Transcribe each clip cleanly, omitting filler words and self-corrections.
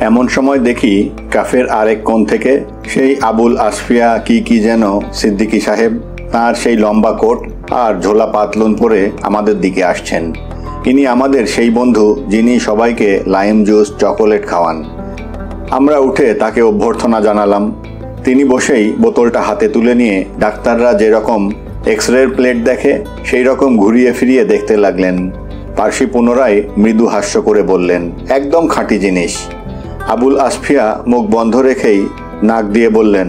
এমন সময় দেখি কাফের আরেক কোণ থেকে সেই আবুল আসফিয়া কি যেন সিদ্দিকী সাহেব, তার সেই লম্বা কোট আর ঝোলা পাতলুন পরে আমাদের দিকে আসছেন। ইনি আমাদের সেই বন্ধু যিনি সবাইকে লাইম জুস চকোলেট খাওয়ান। আমরা উঠে তাকে অভ্যর্থনা জানালাম। তিনি বসেই বোতলটা হাতে তুলে নিয়ে ডাক্তাররা যেরকম এক্স-রের প্লেট দেখে সেই রকম ঘুরিয়ে ফিরিয়ে দেখতে লাগলেন। পার্সি পুনরায় মৃদু হাস্য করে বললেন, একদম খাঁটি জিনিস। আবুল আসফিয়া মুখ বন্ধ রেখেই নাক দিয়ে বললেন,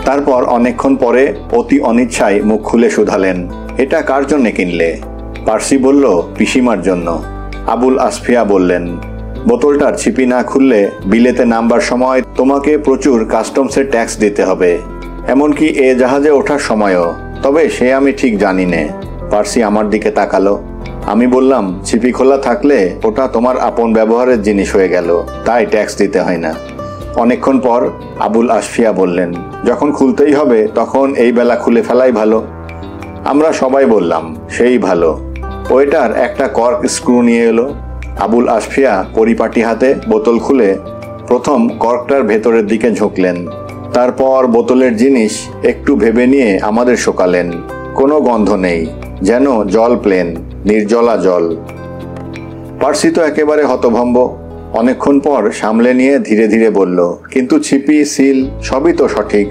তারপর অনেকক্ষণ পরে অতি অনিচ্ছায় মুখ খুলে শুধালেন, এটা কার জন্যে কিনলে? পার্সি বলল, পিসিমার জন্য। আবুল আসফিয়া বললেন, বোতলটার ছিপি না খুললে বিলেতে নামবার সময় তোমাকে প্রচুর কাস্টমসের ট্যাক্স দিতে হবে, এমনকি এ জাহাজে ওঠার সময়ও। তবে সে আমি ঠিক জানি নে। পার্সি আমার দিকে তাকালো। আমি বললাম, ছিপি খোলা থাকলে ওটা তোমার আপন ব্যবহারের জিনিস হয়ে গেল, তাই ট্যাক্স দিতে হয় না। অনেকক্ষণ পর আবুল আসফিয়া বললেন, যখন খুলতেই হবে তখন এই বেলা খুলে ফেলাই ভালো। আমরা সবাই বললাম, সেই ভালো। ওয়েটার একটা কর্ক স্ক্রু নিয়ে এলো। আবুল আসফিয়া পরিপাটি হাতে বোতল খুলে প্রথম কর্কটার ভেতরের দিকে ঝুঁকলেন। তারপর বোতলের জিনিস একটু ভেবে নিয়ে আমাদের শোকালেন। কোনো গন্ধ নেই, যেন জল প্লেন, নির্জলা জল। পার্সি তো একেবারে হতভম্ব। অনেকক্ষণ পর সামলে নিয়ে ধীরে ধীরে বলল, কিন্তু ছিপি, সিল সবই তো সঠিক।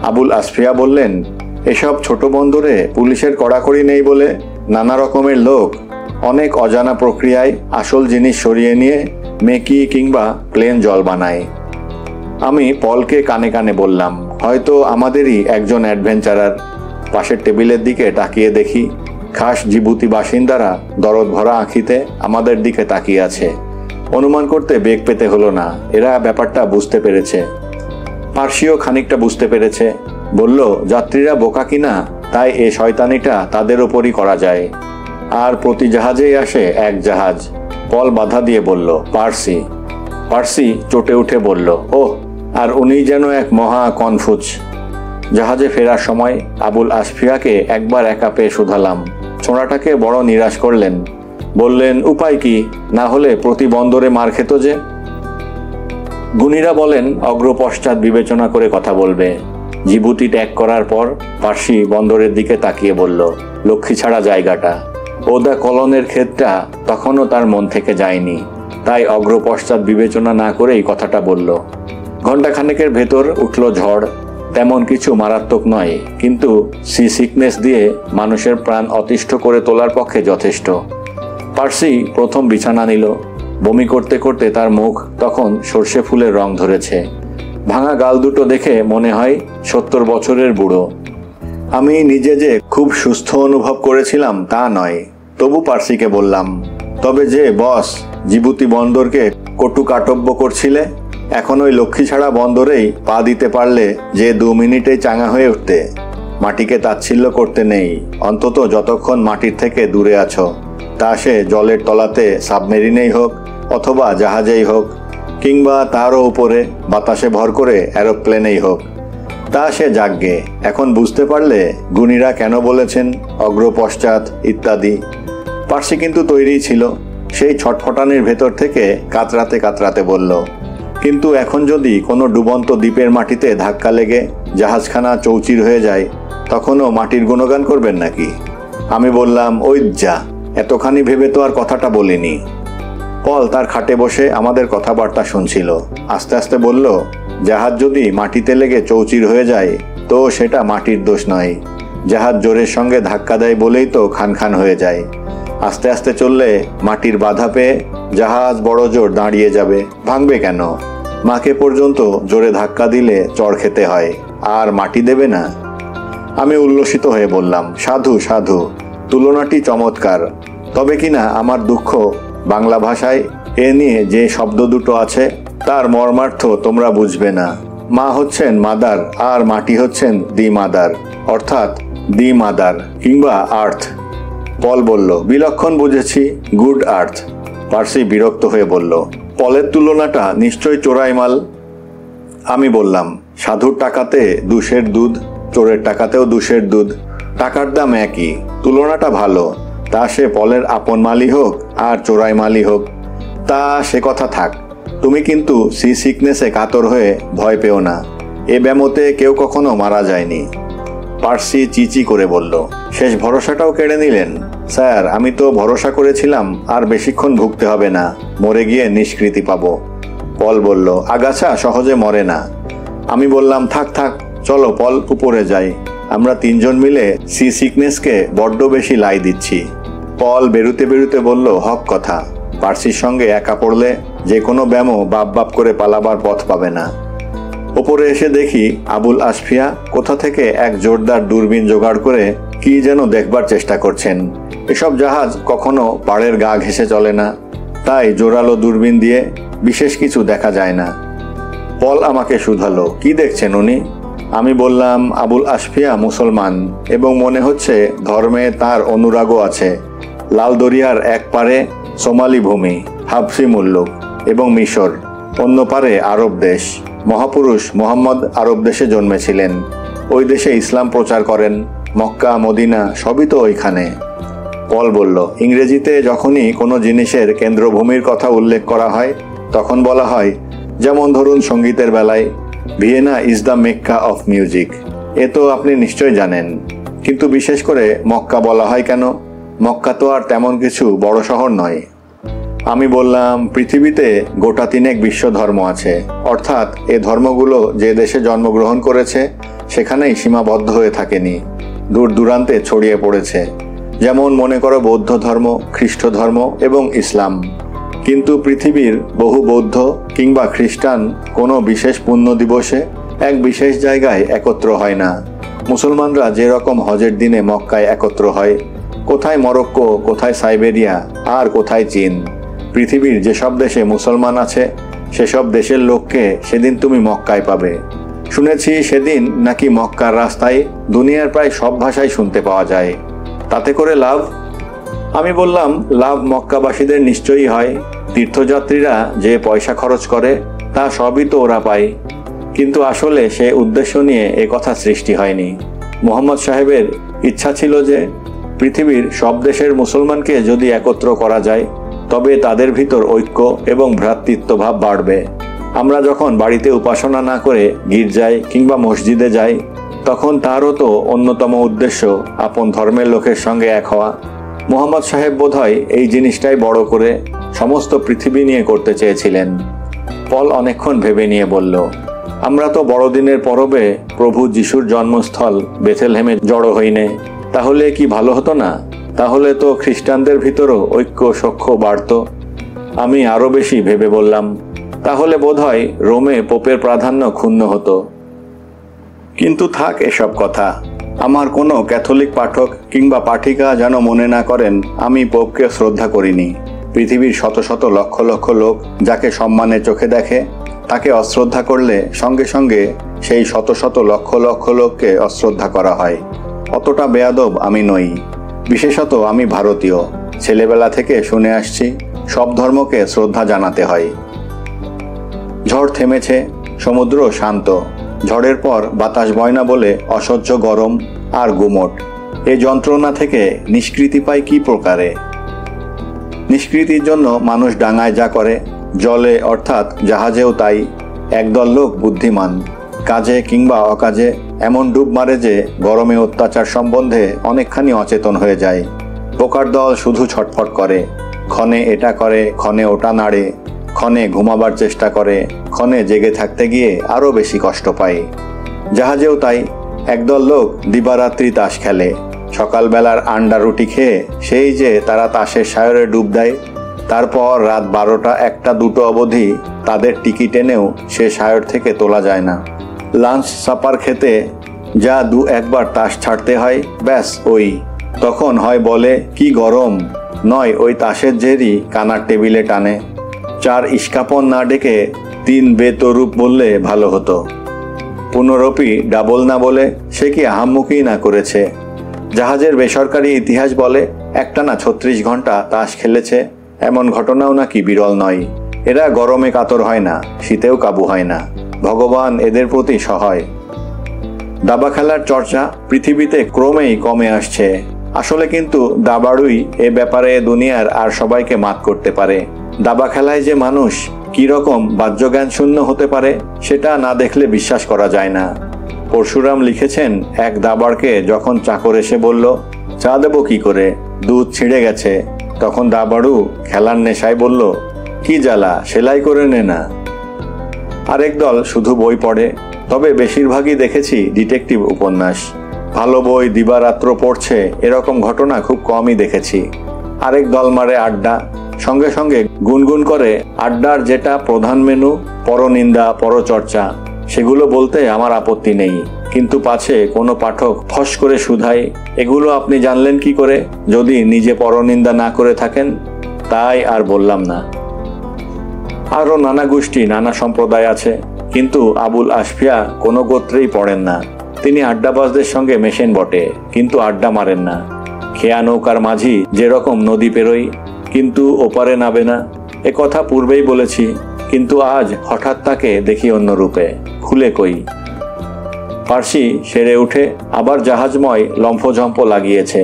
আবুল আসফিয়া বললেন, এসব ছোট বন্দরে পুলিশের কড়াকড়ি নেই বলে নানা রকমের লোক অনেক অজানা প্রক্রিয়ায় আসল জিনিস সরিয়ে নিয়ে মেকি কিংবা প্লেন জল বানায়। আমি পলকে কানে কানে বললাম, হয়তো আমাদেরই একজন অ্যাডভেঞ্চারার। পাশের টেবিলের দিকে তাকিয়ে দেখি খাস জিবুতি বাসিন্দারা দরদ ভরা আঁখিতে আমাদের দিকে তাকিয়ে আছে। অনুমান করতে বেগ পেতে হলো না, এরা ব্যাপারটা বুঝতে পেরেছে। পার্সিও খানিকটা বুঝতে পেরেছে। বলল, যাত্রীরা বোকা কিনা, তাই এ শয়তানিটা তাদের ওপরই করা যায়। আর প্রতি জাহাজেই আসে এক জাহাজ। পল বাধা দিয়ে বলল, পার্সি। পার্সি চটে উঠে বলল, ওহ, আর উনি যেন এক মহা কনফুজ। জাহাজে ফেরার সময় আবুল আসফিয়াকে একবার একা পেয়ে শুধালাম। ছোঁড়াটাকে বড় নিরাশ করলেন। বললেন, উপায় কি, না হলে প্রতি বন্দরে মার খেত যে। গুণীরা বলেন, অগ্রপশ্চাৎ বিবেচনা করে কথা বলবে। জিবুতি ত্যাগ করার পর পার্সি বন্দরের দিকে তাকিয়ে বলল, লক্ষ্মী ছাড়া জায়গাটা। ওদা কলনের ক্ষেতটা তখনও তার মন থেকে যায়নি, তাই অগ্রপশ্চাৎ বিবেচনা না করেই কথাটা বলল। ঘণ্টাখানেকের ভেতর উঠল ঝড়। তেমন কিছু মারাত্মক নয়, কিন্তু সি সিকনেস দিয়ে মানুষের প্রাণ অতিষ্ঠ করে তোলার পক্ষে যথেষ্ট। পার্সি প্রথম বিছানা নিল। বমি করতে করতে তার মুখ তখন সর্ষে ফুলের রং ধরেছে। ভাঙা গাল দুটো দেখে মনে হয় 70 বছরের বুড়ো। আমি নিজে যে খুব সুস্থ অনুভব করেছিলাম তা নয়। তবু পার্সিকে বললাম, তবে যে বস জিবুতি বন্দরকে কটু কাটব্য করছিলে, এখন ওই লক্ষ্মী ছাড়া বন্দরেই পা দিতে পারলে যে 2 মিনিটেই চাঙা হয়ে উঠতে। মাটিকে তাচ্ছিল্য করতে নেই, অন্তত যতক্ষণ মাটির থেকে দূরে আছো। তা সে জলের তলাতে সাবমেরিনেই হোক অথবা জাহাজেই হোক, কিংবা তারও উপরে বাতাসে ভর করে অ্যারোপ্লেনেই হোক। তা সে যাগ্গে। এখন বুঝতে পারলে গুণীরা কেন বলেছেন অগ্রপশ্চাৎ ইত্যাদি। পার্সি কিন্তু তৈরিই ছিল। সেই ছটফটানির ভেতর থেকে কাতরাতে কাতরাতে বলল, কিন্তু এখন যদি কোনো ডুবন্ত দ্বীপের মাটিতে ধাক্কা লেগে জাহাজখানা চৌচির হয়ে যায়, তখনও মাটির গুণগান করবেন নাকি? আমি বললাম, ওই যা, এতখানি ভেবে তো আর কথাটা বলিনি। পল তার খাটে বসে আমাদের কথাবার্তা শুনছিল। আস্তে আস্তে বলল, জাহাজ যদি মাটিতে লেগে চৌচির হয়ে যায় তো সেটা মাটির দোষ নয়। জাহাজ জোরের সঙ্গে ধাক্কা দেয় বলেই তো খান খান হয়ে যায়। আস্তে আস্তে চললে মাটির বাধা পেয়ে জাহাজ বড় জোর দাঁড়িয়ে যাবে, ভাঙবে কেন? মাকে পর্যন্ত জোরে ধাক্কা দিলে চড় খেতে হয়, আর মাটি দেবে না? আমি উল্লসিত হয়ে বললাম, সাধু সাধু, তুলনাটি চমৎকার। তবে কিনা আমার দুঃখ, বাংলা ভাষায় এ নিয়ে যে শব্দ দুটো আছে তার মর্মার্থ তোমরা বুঝবে না। মা হচ্ছেন মাদার আর মাটি হচ্ছেন দি মাদার, অর্থাৎ দি মাদার কিংবা আর্থ। পল বলল, বিলক্ষণ বুঝেছি, গুড আর্থ। পার্সি বিরক্ত হয়ে বলল, পলের তুলনাটা নিশ্চয়ই চোরাই মাল। আমি বললাম, সাধুর টাকাতে 2 দুধ, চোরের টাকাতেও 2 দুধ, টাকার দাম একই, তুলনাটা ভালো। তা সে পলের আপন মালই হোক আর চোরাই মালই হোক, তা সে কথা থাক। তুমি কিন্তু সি সিকনেসে কাতর হয়ে ভয় পেও না, এ ব্যামোতে কেউ কখনো মারা যায়নি। পার্সি চিচি করে বলল, শেষ ভরসাটাও কেড়ে নিলেন। স্যার, আমি তো ভরসা করেছিলাম আর বেশিক্ষণ ভুগতে হবে না, মরে গিয়ে নিষ্কৃতি পাবো। পল বলল, আগাছা সহজে মরে না। আমি বললাম, থাক থাক, চলো পল, উপরে যাই। আমরা তিনজন মিলে সি সিকনেসকে বড্ড বেশি লাই দিচ্ছি। পল বেরুতে বেরুতে বলল, হক কথা, পার্সির সঙ্গে একা পড়লে যে কোনো ব্যামো বাপ বাপ করে পালাবার পথ পাবে না। ওপরে এসে দেখি আবুল আসফিয়া কোথা থেকে এক জোরদার দূরবীন জোগাড় করে কি যেন দেখবার চেষ্টা করছেন। এসব জাহাজ কখনো পাড়ের গা ঘেঁষে চলে না, তাই জোরালো দূরবীন দিয়ে বিশেষ কিছু দেখা যায় না। পল আমাকে শুধালো, কি দেখছেন উনি? আমি বললাম, আবুল আসফিয়া মুসলমান এবং মনে হচ্ছে ধর্মে তার অনুরাগও আছে। লাল দরিয়ার এক পারে সোমালি ভূমি, হাবসি মুল্লুক এবং মিশর, অন্য পারে আরব দেশ। মহাপুরুষ মোহাম্মদ আরব দেশে জন্মেছিলেন, ওই দেশে ইসলাম প্রচার করেন। মক্কা মদিনা সবই তো ওইখানে। পল বলল, ইংরেজিতে যখনই কোনো জিনিসের কেন্দ্রভূমির কথা উল্লেখ করা হয় তখন বলা হয়, যেমন ধরুন সঙ্গীতের বেলায়, Vienna is the Mecca of music. এ তো আপনি নিশ্চয় জানেন। কিন্তু বিশেষ করে মক্কা বলা হয় কেন? মক্কা তো আর তেমন কিছু বড় শহর নয়। আমি বললাম, পৃথিবীতে গোটা তিনেক বিশ্ব ধর্ম আছে, অর্থাৎ এ ধর্মগুলো যে দেশে জন্মগ্রহণ করেছে সেখানেই সীমাবদ্ধ হয়ে থাকেনি, দূর দূরান্তে ছড়িয়ে পড়েছে। যেমন মনে করো বৌদ্ধ ধর্ম, খ্রিস্ট ধর্ম এবং ইসলাম। কিন্তু পৃথিবীর বহু বৌদ্ধ কিংবা খ্রিস্টান কোনো বিশেষ পুণ্য দিবসে এক বিশেষ জায়গায় একত্র হয় না। মুসলমানরা যেরকম হজের দিনে মক্কায় একত্র হয়, কোথায় মরক্কো, কোথায় সাইবেরিয়া, আর কোথায় চীন। পৃথিবীর যেসব দেশে মুসলমান আছে সেসব দেশের লোককে সেদিন তুমি মক্কায় পাবে। শুনেছি সেদিন নাকি মক্কার রাস্তায় দুনিয়ার প্রায় সব ভাষাই শুনতে পাওয়া যায়। তাতে করে লাভ? আমি বললাম, লাভ মক্কাবাসীদের নিশ্চয়ই হয়। তীর্থযাত্রীরা যে পয়সা খরচ করে তা সবই তো ওরা পায়। কিন্তু আসলে সে উদ্দেশ্য নিয়ে এ কথা সৃষ্টি হয়নি। মোহাম্মদ সাহেবের ইচ্ছা ছিল যে পৃথিবীর সব দেশের মুসলমানকে যদি একত্র করা যায় তবে তাদের ভিতর ঐক্য এবং ভ্রাতৃত্বভাব বাড়বে। আমরা যখন বাড়িতে উপাসনা না করে গির্জায় কিংবা মসজিদে যাই তখন তারও তো অন্যতম উদ্দেশ্য আপন ধর্মের লোকের সঙ্গে এক হওয়া। মোহাম্মদ সাহেব বোধহয় এই জিনিসটাই বড় করে সমস্ত পৃথিবী নিয়ে করতে চেয়েছিলেন। পল অনেকক্ষণ ভেবে নিয়ে বলল, আমরা তো বড়দিনের পরবে প্রভু যিশুর জন্মস্থল বেথেলহেমে জড়ো হইনে, তাহলে কি ভালো হতো না? তাহলে তো খ্রিস্টানদের ভিতরও ঐক্য সখ্য বাড়ত। আমি আরো বেশি ভেবে বললাম, তাহলে বোধহয় রোমে পোপের প্রাধান্য ক্ষুণ্ণ হতো। কিন্তু থাক এসব কথা। আমার কোনো ক্যাথলিক পাঠক কিংবা পাঠিকা যেন মনে না করেন আমি পোপকে শ্রদ্ধা করিনি। পৃথিবীর শত শত লক্ষ লক্ষ লোক যাকে সম্মানের চোখে দেখে তাকে অশ্রদ্ধা করলে সঙ্গে সঙ্গে সেই শত শত লক্ষ লক্ষ লোককে অশ্রদ্ধা করা হয়। অতটা বেয়াদব আমি নই। বিশেষত আমি ভারতীয়, ছেলেবেলা থেকে শুনে আসছি সব ধর্মকে শ্রদ্ধা জানাতে হয়। ঝড় থেমেছে, সমুদ্র শান্ত। ঝড়ের পর বাতাস বয় না বলে অসহ্য গরম আর গুমট। এই যন্ত্রণা থেকে নিষ্কৃতি পায় কি প্রকারে? নিষ্কৃতির জন্য মানুষ ডাঙায় যা করে, জলে অর্থাৎ জাহাজেও তাই। একদল লোক বুদ্ধিমান, কাজে কিংবা অকাজে এমন ডুব মারে যে গরমে অত্যাচার সম্বন্ধে অনেকখানি অচেতন হয়ে যায়। পোকার দল শুধু ছটফট করে, ক্ষণে এটা করে, ক্ষণে ওটা নাড়ে, ক্ষণে ঘুমাবার চেষ্টা করে, ক্ষণে জেগে থাকতে গিয়ে আরও বেশি কষ্ট পায়। জাহাজেও তাই। একদল লোক দিবারাত্রি তাস খেলে। সকালবেলার আন্ডা রুটি খেয়ে সেই যে তারা তাসের সায়রে ডুব দেয়, তারপর রাত 12টা 1টা 2টো অবধি তাদের টিকিট এনেও সে সায়র থেকে তোলা যায় না। লাঞ্চ সাপার খেতে যা 2-1বার তাস ছাড়তে হয়, ব্যাস ওই। তখন হয় বলে কি গরম, নয় ওই তাসের জেরি কানার টেবিলে টানে। 4 ইস্কাপন না ডেকে 3 বেতরূপ বললে ভালো হতো। পুনরপি ডাবল না বলে সে কি আহাম্মুকি না করেছে। জাহাজের বেসরকারি ইতিহাস বলে একটানা 36 ঘন্টা তাস খেলেছে, এমন ঘটনাও নাকি বিরল নয়। এরা গরমে কাতর হয় না, শীতেও কাবু হয় না। ভগবান এদের প্রতি সহায়। দাবা খেলার চর্চা পৃথিবীতে ক্রমেই কমে আসছে। আসলে কিন্তু দাবাড়ুই এ ব্যাপারে দুনিয়ার আর সবাইকে মাত করতে পারে। দাবা খেলায় যে মানুষ কি রকম বাহ্যজ্ঞান শূন্য হতে পারে সেটা না দেখলে বিশ্বাস করা যায় না। পরশুরাম লিখেছেন, এক দাবাড়কে যখন চাকর এসে বলল, চা দেবো কি করে, দুধ ছিঁড়ে গেছে, তখন দাবাড়ু খেলার নেশায় বলল, কি জ্বালা, সেলাই করে নে না। আরেক দল শুধু বই পড়ে, তবে বেশিরভাগই দেখেছি ডিটেকটিভ উপন্যাস। ভালো বই দিবারাত্র পড়ছে এরকম ঘটনা খুব কমই দেখেছি। আরেক দল মারে আড্ডা, সঙ্গে সঙ্গে গুনগুন করে আড্ডার যেটা প্রধান মেনু, পরনিন্দা পরচর্চা, সেগুলো বলতে আমার আপত্তি নেই, কিন্তু পাছে কোনো পাঠক ফস করে শুধায়, এগুলো আপনি জানলেন কি করে যদি নিজে পরনিন্দা না করে থাকেন? তাই আর বললাম না। আরও নানা গোষ্ঠী নানা সম্প্রদায় আছে, কিন্তু আবুল আসফিয়া কোনো গোত্রেই পড়েন না। তিনি আড্ডাবাজদের সঙ্গে মেশেন বটে, কিন্তু আড্ডা মারেন না। খেয়া নৌকার মাঝি যেরকম নদী পেরোই, কিন্তু ওপারে নাবে না, এ কথা পূর্বেই বলেছি, কিন্তু আজ হঠাৎ তাকে দেখি অন্য রূপে। খুলে কই। পার্সি সেরে উঠে আবার জাহাজময় লম্ফঝম্প লাগিয়েছে।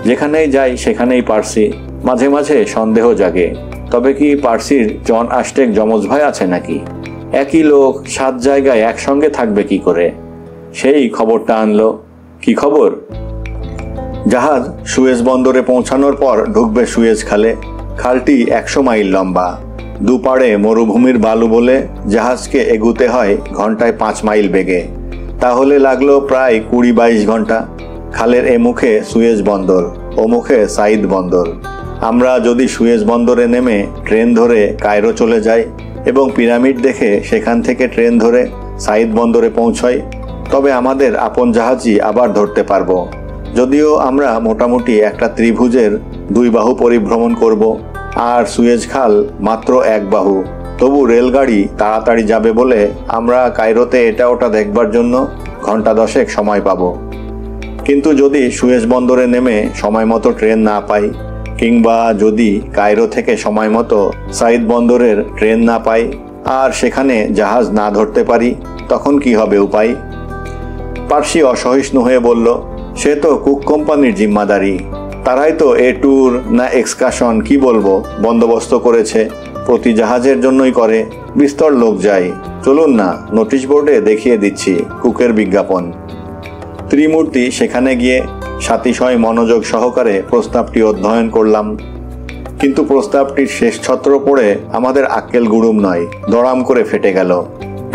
যেখানেই যাই সেখানেই পার্সি। মাঝে মাঝে সন্দেহ জাগে, তবে কি পার্সির জন আষ্টেক যমজ ভাই আছে নাকি? একই লোক 7 জায়গায় একসঙ্গে থাকবে কি করে? সেই খবরটা আনলো। কি খবর? জাহাজ সুয়েজ বন্দরে পৌঁছানোর পর ঢুকবে সুয়েজ খালে। খালটি 100 মাইল লম্বা। দুপাড়ে মরুভূমির বালু বলে জাহাজকে এগুতে হয় ঘন্টায় 5 মাইল বেগে। তাহলে লাগলো প্রায় 20-22 ঘন্টা। খালের এ মুখে সুয়েজ বন্দর, ও মুখে সাইদ বন্দর। আমরা যদি সুয়েজ বন্দরে নেমে ট্রেন ধরে কায়রো চলে যাই এবং পিরামিড দেখে সেখান থেকে ট্রেন ধরে সাইদ বন্দরে পৌঁছাই, তবে আমাদের আপন জাহাজই আবার ধরতে পারবো। যদিও আমরা মোটামুটি একটা ত্রিভুজের 2 বাহু পরিভ্রমণ করব, আর সুয়েজ খাল মাত্র 1 বাহু, তবু রেলগাড়ি তাড়াতাড়ি যাবে বলে আমরা কায়রোতে এটা ওটা দেখবার জন্য ঘন্টা 10 সময় পাব। কিন্তু যদি সুয়েজ বন্দরে নেমে সময় মতো ট্রেন না পাই, কিংবা যদি কায়রো থেকে সময় মতো সাইদ বন্দরের ট্রেন না পাই আর সেখানে জাহাজ না ধরতে পারি, তখন কি হবে উপায়? পার্সি অসহিষ্ণু হয়ে বলল, সে তো কুক কোম্পানির জিম্মাদারি। তারাই তো এ ট্যুর না এক্সকারশন কি বলবো বন্দোবস্ত করেছে, প্রতি জাহাজের জন্যই করে। বিস্তর লোক যায়, চলুন না, নোটিশ বোর্ডে দেখিয়ে দিচ্ছি কুকের বিজ্ঞাপন। ত্রিমূর্তি সেখানে গিয়ে সাতিশয় মনোযোগ সহকারে প্রস্তাবটি অধ্যয়ন করলাম, কিন্তু প্রস্তাবটির শেষ ছত্র পড়ে আমাদের আক্কেল গুড়ুম নয়, দড়াম করে ফেটে গেল।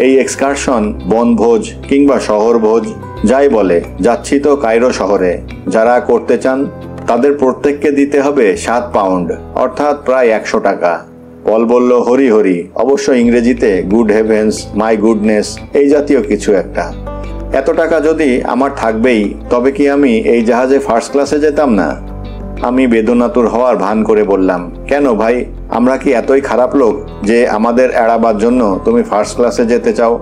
এই এক্সকারশন বনভোজ কিংবা শহরভোজ যাই বলে, যাচ্ছি তো কায়রো শহরে। যারা করতে চান তাদের প্রত্যেককে দিতে হবে 7 পাউন্ড, অর্থাৎ প্রায় 100 টাকা। পল বলল, হরি হরি, অবশ্য ইংরেজিতে গুড হেভেন্স, মাই গুডনেস এই জাতীয় কিছু একটা। এত টাকা যদি আমার থাকবেই, তবে কি আমি এই জাহাজে ফার্স্ট ক্লাসে যেতাম না? আমি বেদনাতুর হওয়ার ভান করে বললাম, কেন ভাই, আমরা কি এতই খারাপ লোক যে আমাদের এড়াবার জন্য তুমি ফার্স্ট ক্লাসে যেতে চাও?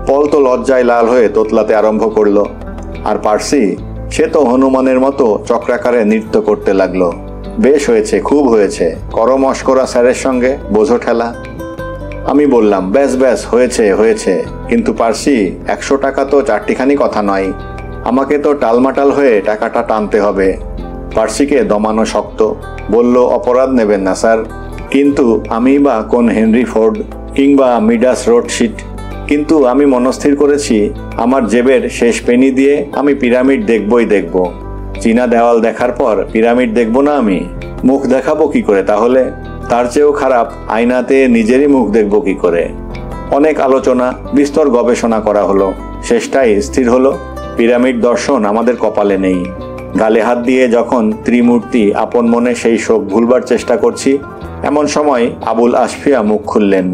পল তো লজ্জায় লাল হয়ে তোতলাতে আরম্ভ করলো, আর পার্সি সে তো হনুমানের মতো চক্রাকারে নৃত্য করতে লাগলো। বেশ হয়েছে, খুব হয়েছে, করো মশকরা স্যারের সঙ্গে, বোঝো ঠেলা। আমি বললাম, ব্যাস ব্যাস, হয়েছে হয়েছে, কিন্তু পার্সি 100 টাকা তো চারটিখানি কথা নয়, আমাকে তো টালমাটাল হয়ে টাকাটা টানতে হবে। পার্সিকে দমানো শক্ত, বলল, অপরাধ নেবেন না স্যার, কিন্তু আমি বা কোন হেনরি ফোর্ড কিংবা মিডাস রোডশিট? কিন্তু আমি মনস্থির করেছি আমার জেবের শেষ পেনি দিয়ে আমি পিরামিড দেখবই দেখব। চীনা দেওয়াল দেখার পর পিরামিড দেখব না আমি? মুখ দেখাবো কি করে তাহলে? তার চেয়েও খারাপ, আয়নাতে নিজেরই মুখ দেখব কি করে? অনেক আলোচনা, বিস্তর গবেষণা করা হলো, শেষটাই স্থির হলো পিরামিড দর্শন আমাদের কপালে নেই। গালে হাত দিয়ে যখন ত্রিমূর্তি আপন মনে সেই শোক ভুলবার চেষ্টা করছি, এমন সময় আবুল আসফিয়া মুখ খুললেন।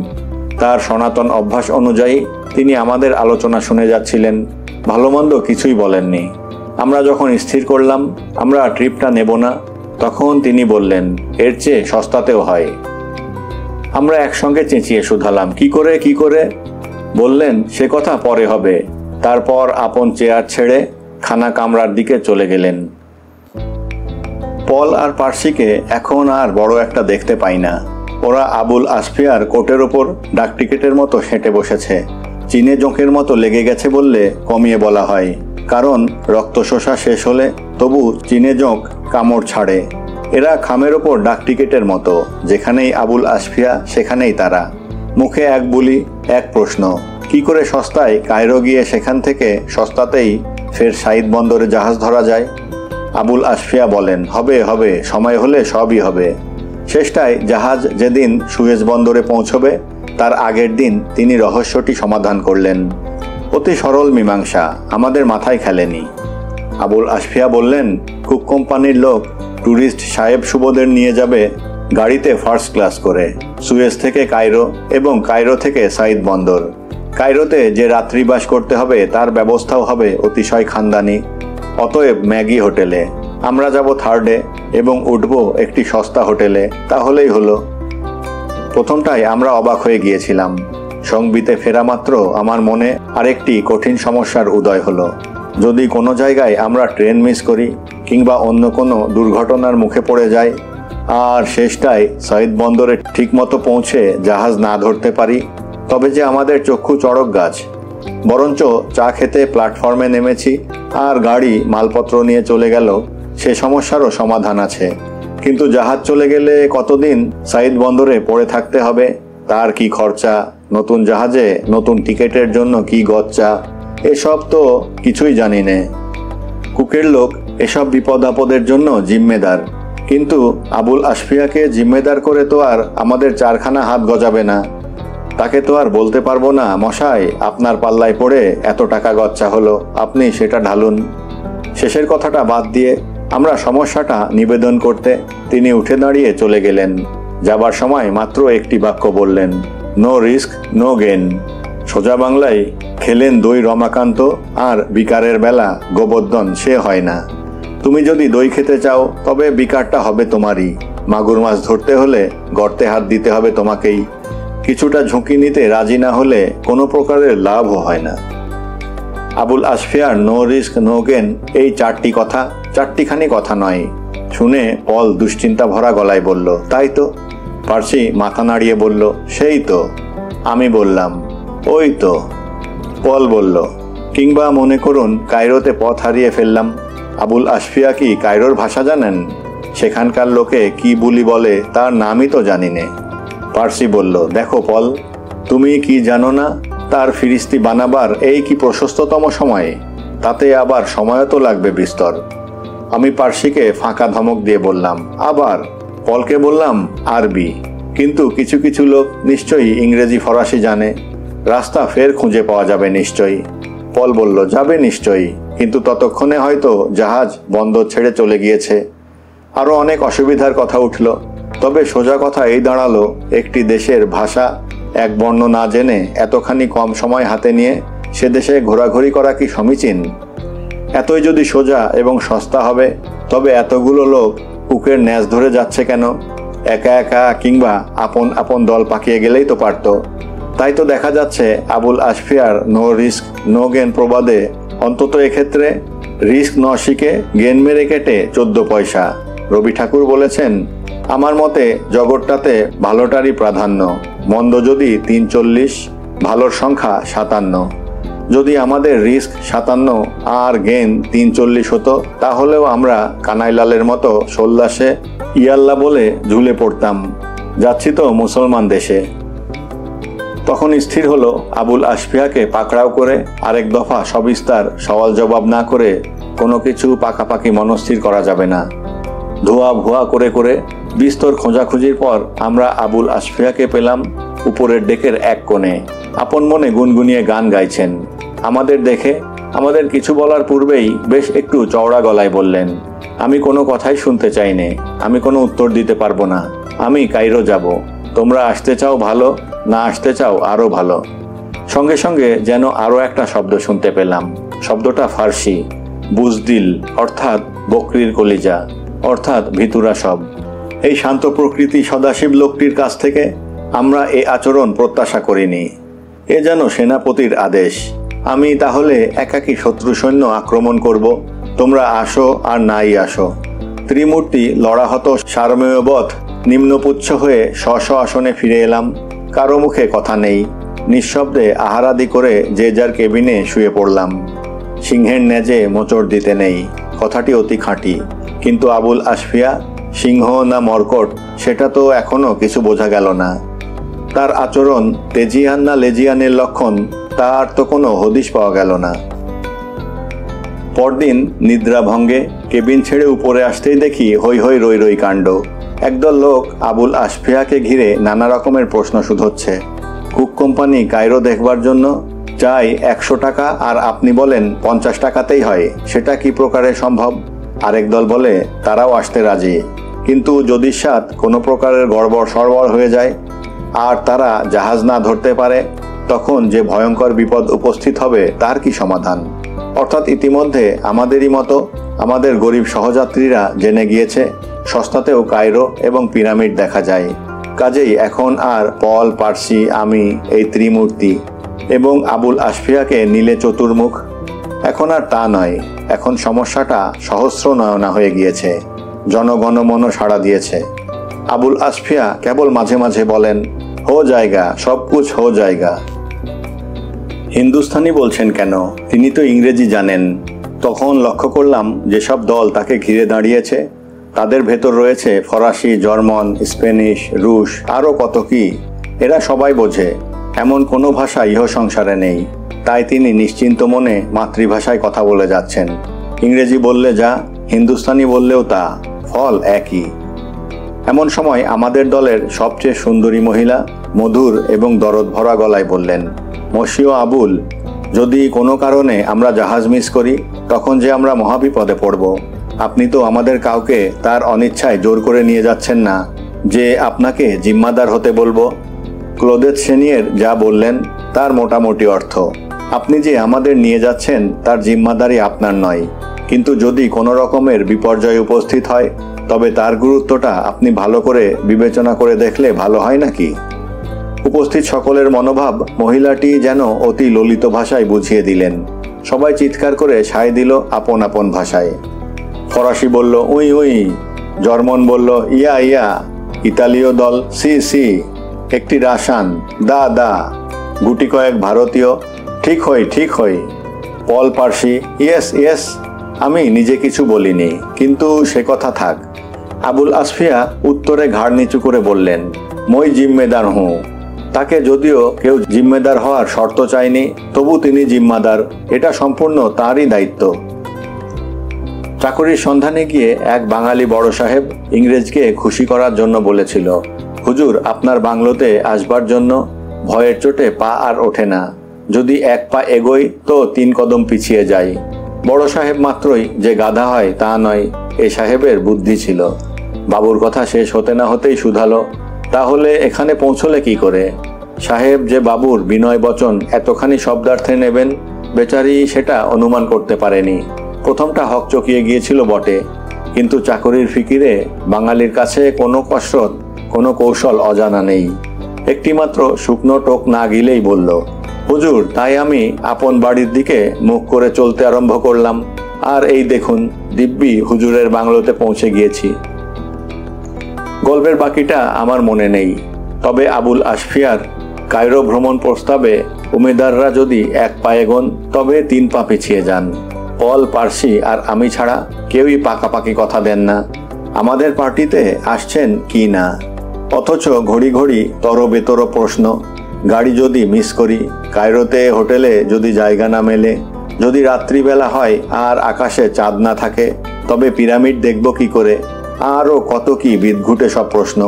তার সনাতন অভ্যাস অনুযায়ী তিনি আমাদের আলোচনা শুনে যাচ্ছিলেন, ভালো মন্দ কিছুই বলেননি। আমরা যখন স্থির করলাম আমরা ট্রিপটা নেব না, তখন তিনি বললেন, এর চেয়ে সস্তাতেও হয়। আমরা একসঙ্গে চেঁচিয়ে শুধালাম, কি করে কি করে? বললেন, সে কথা পরে হবে। তারপর আপন চেয়ার ছেড়ে খানা কামরার দিকে চলে গেলেন। পল আর পার্সিকে এখন আর বড় একটা দেখতে পাই না। ওরা আবুল আসফিয়ার কোটের ওপর ডাকটিকেটের মতো হেঁটে বসেছে। চীনে জোঁকের মতো লেগে গেছে বললে কমিয়ে বলা হয়, কারণ রক্ত শোষা শেষ হলে তবু চীনে জোঁক কামড় ছাড়ে। এরা খামের ওপর ডাক টিকেটের মতো, যেখানেই আবুল আসফিয়া সেখানেই তারা। মুখে এক বুলি, এক প্রশ্ন, কি করে সস্তায় কায়রো গিয়ে সেখান থেকে সস্তাতেই ফের সাঈদ বন্দরে জাহাজ ধরা যায়? আবুল আসফিয়া বলেন, হবে হবে, সময় হলে সবই হবে। শেষটায় জাহাজ যেদিন সুয়েজ বন্দরে পৌঁছবে তার আগের দিন তিনি রহস্যটি সমাধান করলেন। অতি সরল মীমাংসা, আমাদের মাথায় খেলেনি। আবুল আসফিয়া বললেন, কুক কোম্পানির লোক ট্যুরিস্ট সাহেব সুবোধের নিয়ে যাবে গাড়িতে ফার্স্ট ক্লাস করে সুয়েজ থেকে কায়রো এবং কায়রো থেকে সাঈদ বন্দর। কায়রোতে যে রাত্রিবাস করতে হবে তার ব্যবস্থাও হবে অতিশয় খানদানি। অতএব ম্যাগি হোটেলে, আমরা যাব থার্ডে এবং উঠব একটি সস্তা হোটেলে, তাহলেই হলো। প্রথমটায় আমরা অবাক হয়ে গিয়েছিলাম। সংবিতে ফেরা মাত্র আমার মনে আরেকটি কঠিন সমস্যার উদয় হলো। যদি কোনো জায়গায় আমরা ট্রেন মিস করি কিংবা অন্য কোনো দুর্ঘটনার মুখে পড়ে যাই আর শেষটায় সাঈদ বন্দরে ঠিকমতো পৌঁছে জাহাজ না ধরতে পারি, তবে যে আমাদের চক্ষু চড়ক গাছ। বরঞ্চ চা খেতে প্ল্যাটফর্মে নেমেছি আর গাড়ি মালপত্র নিয়ে চলে গেল, সে সমস্যারও সমাধান আছে। কিন্তু জাহাজ চলে গেলে কতদিন সাঈদ বন্দরে পড়ে থাকতে হবে, তার কি খরচা, নতুন জাহাজে নতুন টিকেটের জন্য কি গচ্চা, এসব তো কিছুই জানি নে। কুকের লোক এসব বিপদ আপদের জন্য জিম্মেদার, কিন্তু আবুল আসফিয়াকে জিম্মেদার করে তো আর আমাদের চারখানা হাত গজাবে না। তাকে তো আর বলতে পারবো না, মশাই আপনার পাল্লায় পড়ে এত টাকা গচ্চা হলো, আপনি সেটা ঢালুন। শেষের কথাটা বাদ দিয়ে আমরা সমস্যাটা নিবেদন করতে তিনি উঠে দাঁড়িয়ে চলে গেলেন। যাবার সময় মাত্র একটি বাক্য বললেন, নো রিস্ক নো গেন। সোজা বাংলায় খেলেন দই রমাকান্ত আর বিকারের বেলা গোবর্ধন সে হয় না। তুমি যদি দই খেতে চাও তবে বিকারটা হবে তোমারই। মাগুর মাছ ধরতে হলে গর্তে হাত দিতে হবে তোমাকেই। কিছুটা ঝুঁকি নিতে রাজি না হলে কোনো প্রকারের লাভও হয় না। আবুল আসফিয়ার নো রিস্ক নো গেন এই চারটিখানি কথা নয়। শুনে পল দুশ্চিন্তা ভরা গলায় বলল, তাই তো। পার্সি মাথা নাড়িয়ে বলল, সেই তো। আমি বললাম, ওই তো। পল বলল, কিংবা মনে করুন কায়রোতে পথ হারিয়ে ফেললাম। আবুল আসফিয়া কি কায়রোর ভাষা জানেন? সেখানকার লোকে কি বুলি বলে তার নামই তো জানি নে। পার্সি বলল, দেখো পল, তুমি কি জানো না তার ফিরিস্তি বানাবার এই কি প্রশস্ততম সময়, তাতে আবার সময়ও তো লাগবে বিস্তর। আমি পার্সিকে ফাঁকা ধমক দিয়ে বললাম, আবার? পলকে বললাম, আরবি, কিন্তু কিছু কিছু লোক নিশ্চয়ই ইংরেজি ফরাসি জানে। রাস্তা ফের খুঁজে পাওয়া যাবে নিশ্চয়ই। পল বলল, যাবে নিশ্চয়ই, কিন্তু ততক্ষণে হয়তো জাহাজ বন্দর ছেড়ে চলে গিয়েছে। আরও অনেক অসুবিধার কথা উঠল। তবে সোজা কথা এই দাঁড়ালো, একটি দেশের ভাষা এক বর্ণ না জেনে এতখানি কম সময় হাতে নিয়ে সে দেশে ঘোরাঘুরি করা কি সমীচীন? এতই যদি সোজা এবং সস্তা হবে তবে এতগুলো লোক কুকের ন্যাস ধরে যাচ্ছে কেন? একা একা কিংবা আপন আপন দল পাকিয়ে গেলেই তো পারত। তাই তো দেখা যাচ্ছে আবুল আসফিয়ার নো রিস্ক নো গেন প্রবাদে অন্তত এক্ষেত্রে রিস্ক ন শিখে গেন মেরে কেটে 14 পয়সা। রবি ঠাকুর বলেছেন, আমার মতে জগৎটাতে ভালোটারই প্রাধান্য। মন্দ যদি 340, ভালোর সংখ্যা 57। যদি আমাদের রিস্ক 57 আর গেন 340 হতো, তাহলেও আমরা কানাইলালের মতো সোল্লাসে ইয়াল্লা বলে ঝুলে পড়তাম। যাচ্ছি তো মুসলমান দেশে। তখন স্থির হলো আবুল আসফিয়াকে পাকড়াও করে আরেক দফা সবিস্তার সওয়াল জবাব না করে কোনো কিছু পাকাপাকি মনস্থির করা যাবে না। ধোয়া ভুয়া করে করে বিস্তর খোঁজাখুঁজির পর আমরা আবুল আসফিয়াকে পেলাম উপরের ডেকের এক কোণে। আপন মনে গুনগুনিয়ে গান গাইছেন। আমাদের দেখে আমাদের কিছু বলার পূর্বেই বেশ একটু চওড়া গলায় বললেন, আমি কোনো কথাই শুনতে চাই নে, আমি কোনো উত্তর দিতে পারবো না। আমি কায়রো যাব। তোমরা আসতে চাও ভালো, না আসতে চাও আরও ভালো। সঙ্গে সঙ্গে যেন আরও একটা শব্দ শুনতে পেলাম। শব্দটা ফার্সি, বুজদিল, অর্থাৎ বকরির কলিজা, অর্থাৎ ভিতুরা সব। এই শান্ত প্রকৃতি সদাশিব লোকটির কাছ থেকে আমরা এ আচরণ প্রত্যাশা করিনি। এ যেন সেনাপতির আদেশ। আমি তাহলে একাকী শত্রু সৈন্য আক্রমণ করব, তোমরা আসো আর নাই আসো। ত্রিমূর্তি লড়াহত সারমেয়বৎ নিম্নপুচ্ছ হয়ে স্ব আসনে ফিরে এলাম। কারো মুখে কথা নেই। নিঃশব্দে আহারাদি করে যে যার কেবিনে শুয়ে পড়লাম। সিংহের ন্যাজে মোচড় দিতে নেই, কথাটি অতি খাঁটি। কিন্তু আবুল আসফিয়া সিংহ না মর্কট সেটা তো এখনো কিছু বোঝা গেল না। তার আচরণ তেজিয়ান না লেজিয়ানের লক্ষণ তার তো কোনো হদিশ পাওয়া গেল না। পরদিন নিদ্রা ভঙ্গে কেবিন ছেড়ে উপরে আসতেই দেখি হৈ হৈ রই রই কাণ্ড। একদল লোক আবুল আসফিয়াকে ঘিরে নানা রকমের প্রশ্ন শুধোচ্ছে। কুক কোম্পানি কায়রো দেখবার জন্য চাই 100 টাকা, আর আপনি বলেন 50 টাকাতেই হয়, সেটা কি প্রকারে সম্ভব? আরেক দল বলে তারাও আসতে রাজি, কিন্তু যদি সাত কোনো প্রকারের গড়বড় সড়বড় হয়ে যায় আর তারা জাহাজ না ধরতে পারে, তখন যে ভয়ঙ্কর বিপদ উপস্থিত হবে তার কি সমাধান? অর্থাৎ ইতিমধ্যে আমাদেরই মতো আমাদের গরিব সহযাত্রীরা জেনে গিয়েছে সস্তাতেও কায়রো এবং পিরামিড দেখা যায়। কাজেই এখন আর পল, পার্সি, আমি এই ত্রিমূর্তি এবং আবুল আসফিয়াকে নীলে চতুর্মুখ, এখন আর তা নয়। এখন সমস্যাটা সহস্র নয়না হয়ে গিয়েছে। জনগণমন সাড়া দিয়েছে। আবুল আসফিয়া কেবল মাঝে মাঝে বলেন, হো জায়গা, সব কুছ হো জায়গা। হিন্দুস্তানি বলছেন কেন? তিনি তো ইংরেজি জানেন। তখন লক্ষ্য করলাম যেসব দল তাকে ঘিরে দাঁড়িয়েছে তাদের ভেতর রয়েছে ফরাসি, জার্মান, স্প্যানিশ, রুশ, আরও কত কি। এরা সবাই বোঝে এমন কোনো ভাষা ইহ সংসারে নেই। তাই তিনি নিশ্চিন্ত মনে মাতৃভাষায় কথা বলে যাচ্ছেন। ইংরেজি বললে যা, হিন্দুস্তানি বললেও তা, ফল একই। এমন সময় আমাদের দলের সবচেয়ে সুন্দরী মহিলা মধুর এবং দরদ ভরা গলায় বললেন, মসিও আবুল, যদি কোনো কারণে আমরা জাহাজ মিস করি তখন যে আমরা মহাবিপদে পড়ব। আপনি তো আমাদের কাউকে তার অনিচ্ছায় জোর করে নিয়ে যাচ্ছেন না যে আপনাকে জিম্মাদার হতে বলবো। ক্লোদেত সেনিয়ের যা বললেন তার মোটামুটি অর্থ, আপনি যে আমাদের নিয়ে যাচ্ছেন তার জিম্মাদারি আপনার নয়, কিন্তু যদি কোনো রকমের বিপর্যয় উপস্থিত হয় তবে তার গুরুত্বটা আপনি ভালো করে বিবেচনা করে দেখলে ভালো হয় নাকি? উপস্থিত সকলের মনোভাব মহিলাটি যেন অতি ললিত ভাষায় বুঝিয়ে দিলেন। সবাই চিৎকার করে সায় দিল আপন আপন ভাষায়। ফরাসি বলল উই উই, জার্মান বলল ইয়া ইয়া, ইতালীয় দল সি সি, একটি রাসান দা দা, গুটি কয়েক ভারতীয় ঠিক হই ঠিক হই, পল পার্সি ইয়েস ইয়েস। আমি নিজে কিছু বলিনি, কিন্তু সে কথা থাক। আবুল আসফিয়া উত্তরে ঘাড় নিচু করে বললেন, মই জিম্মেদার হুঁ। তাকে যদিও কেউ জিম্মেদার হওয়ার শর্ত চায়নি, তবু তিনি জিম্মাদার, এটা সম্পূর্ণ তারই দায়িত্ব। চাকরির সন্ধানে গিয়ে এক বাঙালি বড় সাহেব ইংরেজকে খুশি করার জন্য বলেছিল, হুজুর আপনার বাংলোতে আসবার জন্য ভয়ের চোটে পা আর ওঠে না, যদি এক পা এগোই তো 3 কদম পিছিয়ে যাই। বড় সাহেব মাত্রই যে গাধা হয় তা নয়, এ সাহেবের বুদ্ধি ছিল। বাবুর কথা শেষ হতে না হতেই শুধালো, তাহলে এখানে পৌঁছলে কি করে? সাহেব যে বাবুর বিনয় বচন এতখানি শব্দার্থে নেবেন বেচারি সেটা অনুমান করতে পারেনি। প্রথমটা হক চকিয়ে গিয়েছিল বটে, কিন্তু চাকরির ফিকিরে বাঙালির কাছে কোনো কসরত, কোনো কৌশল অজানা নেই। একটিমাত্র শুকনো টোক না গিলেই বলল, হুজুর তাই আমি আপন বাড়ির দিকে মুখ করে চলতে আরম্ভ করলাম, আর এই দেখুন দিব্যি হুজুরের বাংলোতে পৌঁছে গিয়েছি। গল্পের বাকিটা আমার মনে নেই, তবে আবুল আসফিয়ার কায়রো ভ্রমণ প্রস্তাবে উমেদাররা যদি 1 পা এগোন তবে 3 পা পিছিয়ে যান। পল, পার্সি আর আমি ছাড়া কেউই পাকাপাকি কথা দেন না আমাদের পার্টিতে আসছেন কি না। অথচ ঘড়ি ঘড়ি তরবেতর প্রশ্ন, গাড়ি যদি মিস করি, কায়রোতে হোটেলে যদি জায়গা না মেলে, যদি রাত্রিবেলা হয় আর আকাশে চাঁদ না থাকে তবে পিরামিড দেখব কি করে, আরও কত কি বিদঘুটে সব প্রশ্ন।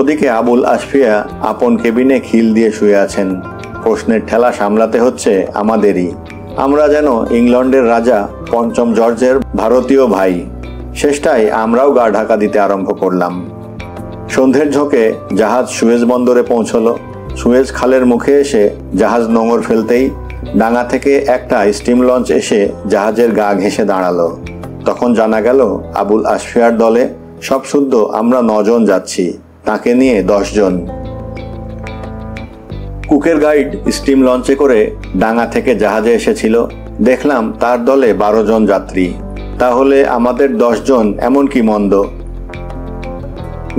ওদিকে আবুল আসফিয়া আপন কেবিনে খিল দিয়ে শুয়ে আছেন। প্রশ্নের ঠেলা সামলাতে হচ্ছে আমাদেরই। আমরা যেন ইংল্যান্ডের রাজা 5ম জর্জের ভারতীয় ভাই। শেষটায় আমরাও গা ঢাকা দিতে আরম্ভ করলাম। সন্ধ্যের ঝোঁকে জাহাজ সুয়েজ বন্দরে পৌঁছলো। সুয়েজ খালের মুখে এসে জাহাজ নোঙর ফেলতেই ডাঙা থেকে একটা স্টিম লঞ্চ এসে জাহাজের গা ঘেঁষে দাঁড়ালো। তখন জানা গেল আবুল আসফিয়ার দলে সব শুদ্ধ আমরা 9 জন যাচ্ছি, তাকে নিয়ে 10 জন। কুকের গাইড স্টিম লঞ্চে করে ডাঙা থেকে জাহাজে এসেছিল। দেখলাম তার দলে 12 জন যাত্রী। তাহলে আমাদের 10 জন এমন কি মন্দ?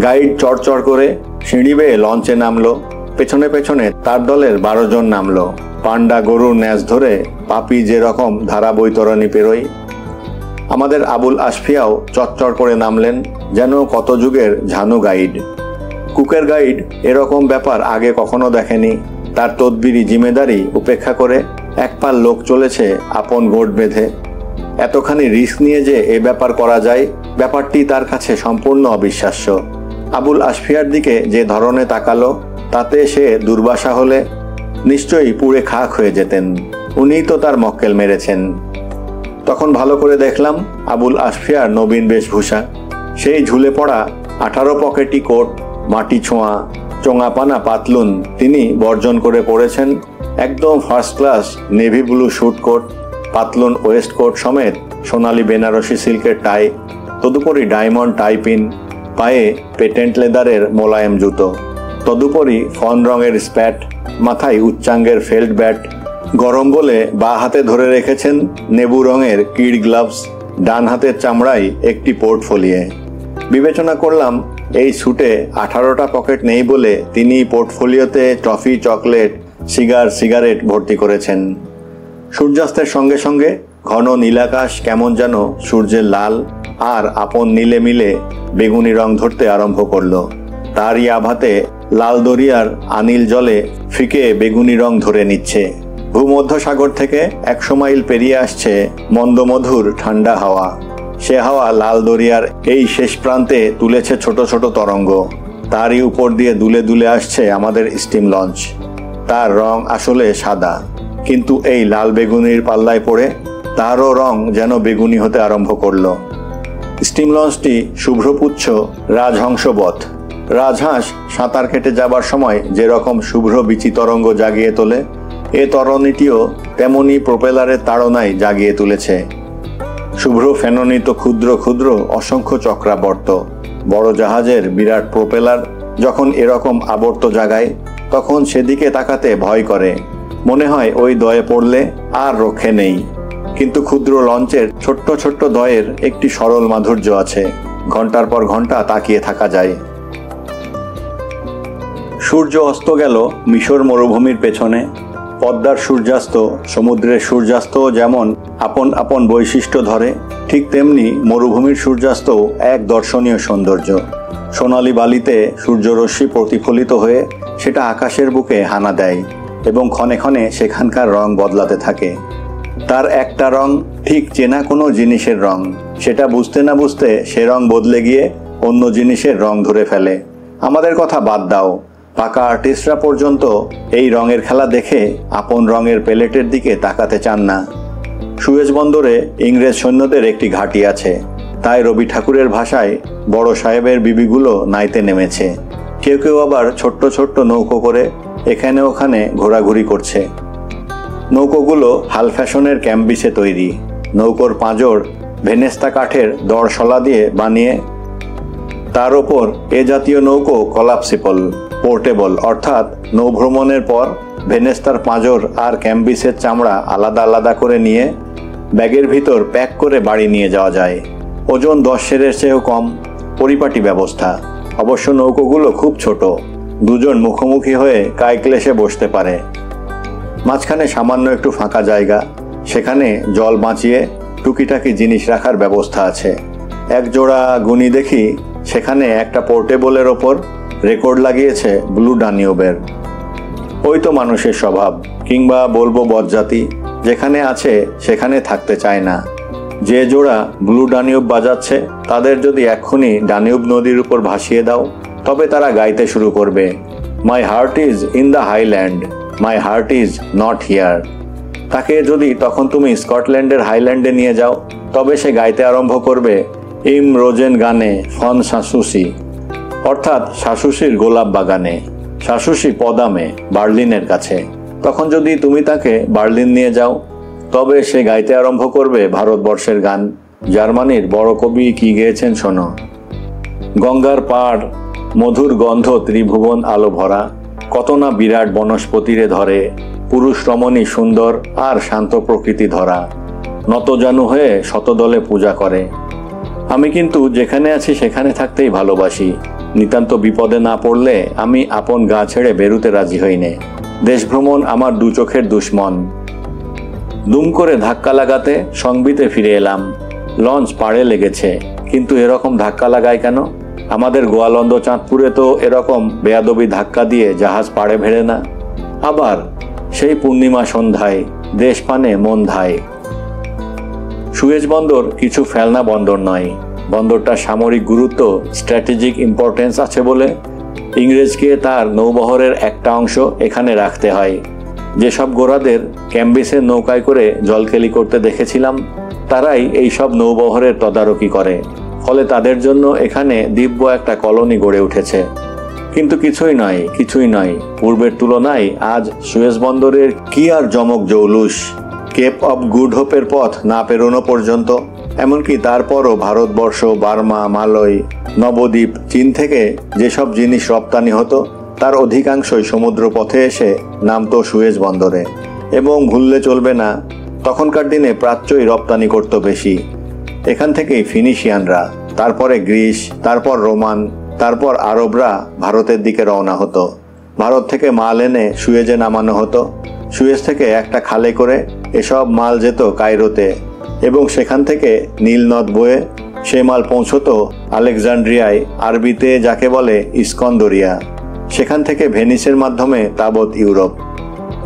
গাইড চড়চড় করে সিঁড়ি বেয়ে লঞ্চে নামলো। পেছনে পেছনে তার দলের 12 জন নামলো। পান্ডা গরুর ন্যাজ ধরে পাপি যেরকম ধারা বৈতরণী পেরোয়, আমাদের আবুল আসফিয়াও চটচড় করে নামলেন। যেন কত যুগের ঝানু গাইড। কুকের গাইড এরকম ব্যাপার আগে কখনো দেখেনি। তার তদবিরি জিম্মেদারি উপেক্ষা করে এক পাল লোক চলেছে আপন গোট বেঁধে। এতখানি রিস্ক নিয়ে যে এ ব্যাপার করা যায়, ব্যাপারটি তার কাছে সম্পূর্ণ অবিশ্বাস্য। আবুল আসফিয়ার দিকে যে ধরনে তাকালো, তাতে সে দুর্বাসা হলে নিশ্চয়ই পুড়ে খাক হয়ে যেতেন। উনিই তো তার মক্কেল মেরেছেন। তখন ভালো করে দেখলাম আবুল আসফিয়ার নবীন বেশভূষা। সেই ঝুলে পড়া 18 পকেটি কোট, মাটি ছোঁয়া চোঙাপানা পাতলুন তিনি বর্জন করে পড়েছেন একদম first class navy blue suit coat, পাতলুন ওয়েস্ট কোট সমেত সোনালি বেনারসি সিল্কের টাই, তদুপরি ডায়মন্ড টাই পিন, পায়ে পেটেন্ট লেদারের মোলায়েম জুতো, তদুপরি ফন রঙের স্প্যাট, মাথায় উচ্চাঙ্গের ফেল্ট ব্যাট, গরম বলে বাঁ হাতে ধরে রেখেছেন নেবু রঙের কিড গ্লাভস, ডান হাতের চামড়ায় একটি পোর্টফোলিও। বিবেচনা করলাম এই স্যুটে 18টা পকেট নেই বলে তিনি পোর্টফোলিওতে ট্রফি, চকলেট, সিগারেট ভর্তি করেছেন। সূর্যাস্তের সঙ্গে সঙ্গে ঘন নীলাকাশ কেমন যেন সূর্যের লাল আর আপন নীলে মিলে বেগুনি রং ধরতে আরম্ভ করলো। তারই আভাতে লাল দরিয়ার আনিল জলে ফিকে বেগুনি রং ধরে নিচ্ছে। ভূমধ্যসাগর থেকে 100 মাইল পেরিয়ে আসছে মন্দমধুর ঠান্ডা হাওয়া। সে হাওয়া লাল দরিয়ার এই শেষ প্রান্তে তুলেছে ছোট ছোট তরঙ্গ। তারই উপর দিয়ে দুলে দুলে আসছে আমাদের স্টিম লঞ্চ। তার রং আসলে সাদা, কিন্তু এই লাল বেগুনির পাল্লায় পড়ে তারও রং যেন বেগুনি হতে আরম্ভ করলো। স্টিম লঞ্চটি শুভ্রপুচ্ছ রাজহংসবৎ। রাজহাঁস সাঁতার কেটে যাবার সময় যেরকম শুভ্র বিচি তরঙ্গ জাগিয়ে তোলে, এ তরণীটিও তেমনি প্রোপেলারের তাড়নায় জাগিয়ে তুলেছে শুভ্র ফেননিত ক্ষুদ্র ক্ষুদ্র অসংখ্য চক্রাবর্ত। বড় জাহাজের বিরাট প্রোপেলার যখন এরকম আবর্ত জাগায়, তখন সেদিকে তাকাতে ভয় করে। মনে হয় ওই দয়ে পড়লে আর রক্ষে নেই। কিন্তু ক্ষুদ্র লঞ্চের ছোট্ট ছোট্ট দয়ের একটি সরল মাধুর্য আছে। ঘন্টার পর ঘন্টা তাকিয়ে থাকা যায়। সূর্য অস্ত গেল মিশর মরুভূমির পেছনে। পদ্মার সূর্যাস্ত, সমুদ্রের সূর্যাস্ত যেমন আপন আপন বৈশিষ্ট্য ধরে, ঠিক তেমনি মরুভূমির সূর্যাস্তও এক দর্শনীয় সৌন্দর্য। সোনালি বালিতে সূর্যরশ্মি প্রতিফলিত হয়ে সেটা আকাশের বুকে হানা দেয় এবং ক্ষণে ক্ষণে সেখানকার রং বদলাতে থাকে। তার একটা রং ঠিক চেনা কোনো জিনিসের রং, সেটা বুঝতে না বুঝতে সে রং বদলে গিয়ে অন্য জিনিসের রং ধরে ফেলে। আমাদের কথা বাদ দাও, পাকা আর্টিস্টরা পর্যন্ত এই রঙের খেলা দেখে আপন রঙের প্যালেটের দিকে তাকাতে চান না। সুয়েজ বন্দরে ইংরেজ সৈন্যদের একটি ঘাঁটি আছে, তাই রবি ঠাকুরের ভাষায় বড় সাহেবের বিবিগুলো নাইতে নেমেছে। কেউ কেউ আবার ছোট্ট ছোট্ট নৌকো করে এখানে ওখানে ঘোরাঘুরি করছে। নৌকোগুলো হাল ফ্যাশনের ক্যাম্বিসে তৈরি। নৌকোর পাঁজর ভেনেস্তা কাঠের দড়শলা দিয়ে বানিয়ে। তার ওপর এ জাতীয় নৌকো কলাপসিবল, পোর্টেবল, অর্থাৎ নৌভ্রমণের পর ভেনেস্তার পাঁজর আর ক্যাম্বিসের চামড়া আলাদা আলাদা করে নিয়ে ব্যাগের ভিতর প্যাক করে বাড়ি নিয়ে যাওয়া যায়। ওজন 10 সেরের চেয়েও কম, পরিপাটি ব্যবস্থা। অবশ্য নৌকোগুলো খুব ছোট, দুজন মুখোমুখি হয়ে কায়ক্লেশে বসতে পারে। মাঝখানে সামান্য একটু ফাঁকা জায়গা, সেখানে জল বাঁচিয়ে টুকিটাকি জিনিস রাখার ব্যবস্থা আছে। এক জোড়া গুণী দেখি সেখানে একটা পোর্টেবলের ওপর রেকর্ড লাগিয়েছে ব্লু ডানিউবের। ওই তো মানুষের স্বভাব, কিংবা বলবো বজ্জাতি, যেখানে আছে সেখানে থাকতে চায় না। যে জোড়া ব্লু ডানিউব বাজাচ্ছে তাদের যদি এক্ষুনি ডানিউব নদীর উপর ভাসিয়ে দাও, তবে তারা গাইতে শুরু করবে, my heart is in the highland, my heart is not here. তাকে যদি তখন তুমি স্কটল্যান্ডের হাইল্যান্ডে নিয়ে যাও, তবে সে গাইতে আরম্ভ করবে ইম রোজেন গানে ফন শাশুসি, অর্থাৎ শাশুসির গোলাপ বাগানে। শাশুসি পদামে, বার্লিনের কাছে। তখন যদি তুমি তাকে বার্লিন নিয়ে যাও, তবে সে গাইতে আরম্ভ করবে ভারতবর্ষের গান। জার্মানির বড় কবি কি গেয়েছেন শোনো, গঙ্গার পাড় মধুর গন্ধ ত্রিভুবন আলো ভরা, কত না বিরাট বনস্পতিরে ধরে, পুরুষ রমণী সুন্দর আর শান্ত প্রকৃতি ধরা, নতজানু হয়ে শতদলে পূজা করে। আমি কিন্তু যেখানে আছি সেখানে থাকতেই ভালোবাসি। নিতান্ত বিপদে না পড়লে আমি আপন গা ছেড়ে বেরুতে রাজি হইনে। দেশভ্রমণ আমার দু চোখের দুশ্মন। দুম করে ধাক্কা লাগাতে সংবিতে ফিরে এলাম। লঞ্চ পাড়ে লেগেছে, কিন্তু এরকম ধাক্কা লাগায় কেন? আমাদের গোয়ালন্দ চাঁদপুরে তো এরকম বেয়াদবি ধাক্কা দিয়ে জাহাজ পাড়ে ভেড়ে না। আবার সেই পূর্ণিমা সন্ধ্যায় দেশ পানে মন ধায়। সুয়েজ বন্দর কিছু ফেলনা বন্দর নয়। বন্দরটার সামরিক গুরুত্ব, স্ট্র্যাটেজিক ইম্পর্টেন্স আছে বলে ইংরেজকে তার নৌবহরের একটা অংশ এখানে রাখতে হয়। যেসব গোরাদের ক্যাম্বিসের নৌকায় করে জলকেলি করতে দেখেছিলাম, তারাই এই সব নৌবহরের তদারকি করে। ফলে তাদের জন্য এখানে দিব্য একটা কলোনি গড়ে উঠেছে। কিন্তু কিছুই নয়। পূর্বের তুলনায় আজ সুয়েজ বন্দরের কি আর জমক জৌলুস। কেপ অব গুড হোপের পথ না পেরোনো পর্যন্ত, এমনকি তারপরও ভারতবর্ষ, বার্মা, মালয়, নবদ্বীপ, চীন থেকে যেসব জিনিস রপ্তানি হতো তার অধিকাংশই সমুদ্র পথে এসে নামতো সুয়েজ বন্দরে। এবং ভুললে চলবে না, তখনকার দিনে প্রাচ্যই রপ্তানি করত বেশি। এখান থেকেই ফিনিশিয়ানরা, তারপরে গ্রিস, তারপর রোমান, তারপর আরবরা ভারতের দিকে রওনা হতো। ভারত থেকে মাল এনে সুয়েজে নামানো হতো। সুয়েজ থেকে একটা খালে করে এসব মাল যেত কায়রোতে, এবং সেখান থেকে নীল নদ বয়ে সে মাল পৌঁছতো আলেকজান্ড্রিয়ায়, আরবিতে যাকে বলে ইস্কন্দরিয়া। সেখান থেকে ভেনিসের মাধ্যমে তাবৎ ইউরোপ।